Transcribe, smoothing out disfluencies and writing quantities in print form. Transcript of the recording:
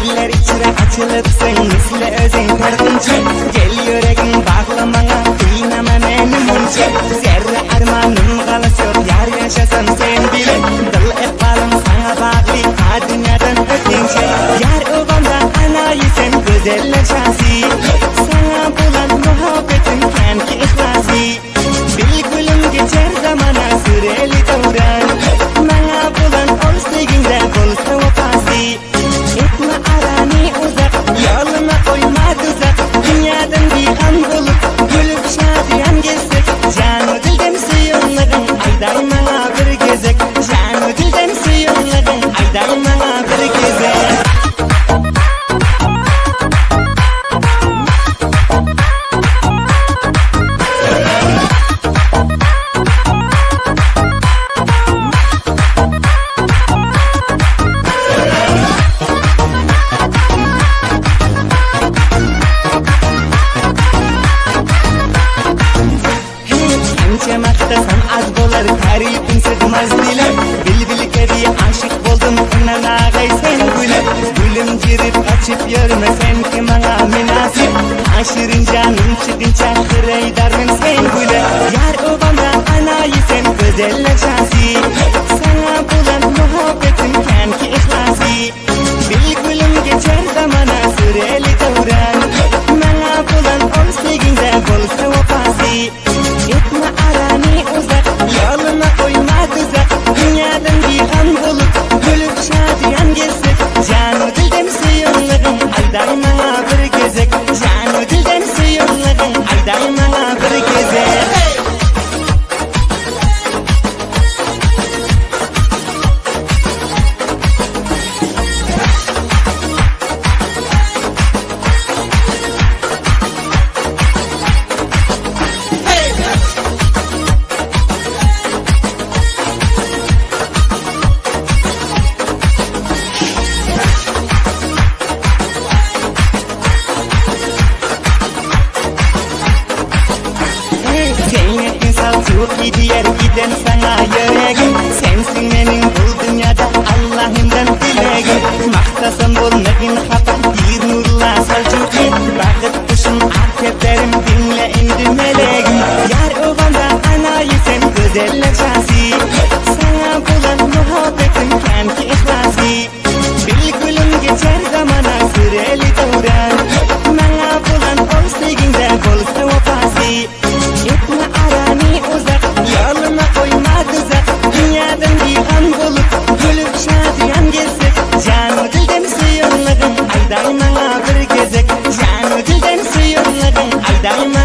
Diller içine açılıp sen misli özün tartınca gel yüreğin bağlamana kıynama beni munca zerre armanım galas yok yar yaşasam sen bile dıl etbalım sana bağlı ha dünyadan ötünce yar obamda anayı sen güzeller şansı sana bulan muhabbetim kenki ihlası bil gülüm geçer zamana süreli davran bana bulan ol sevginde bolsa vefası etme arani uzak yoluna koyma tuzak dünyadan bir an bulup gülüp şadiyan gezsek canı dilden suyunların ayday bana bir gezek canı dilden suyunların ayday bana bir gezek Anca maqtasam az bo'lar tarifing sig'mas dilim bil kabi aşık boldum inan ağay sen gülüm gülüm jirib açıp yurma sen ki bana münasip aşırın canım çıkınca hıraydarım sen gülüm yar obamda anayı sen güzeller şansı sana bulan muhabbetim kenki ihlası bil gülüm geçer zamana süreli davran bana bulan ol sevginde bolsa vefası etme arani uzak yoluna koyma tuzak dünyadan bir an bulup gülüp şadiyan gezsek canı dilden suyunların ayday bana bir gezek canı dilden suyunların ayday bana bir gezek Zeynep'in salçuk gidiyor giden sana yüreğim sensin benim bu dünyada Allah'ımdan dileğim maktasam bulmagin hata bir nurla salçuk bakıt kuşum aketlerim dinle indi meleğim yar ovanda anayı sen güzeller şansı sana bulan muhabbetim kenki ihlası bil gülüm geçer zamana süreli davran bana bulan ol sevginde bolsa vefası etme arani uzak yoluna koyma tuzak dünyadan bir an bulup gülüp şadiyan gezsek canı dilden suyunların ayday bana bir gezek canı dilden suyunların ayday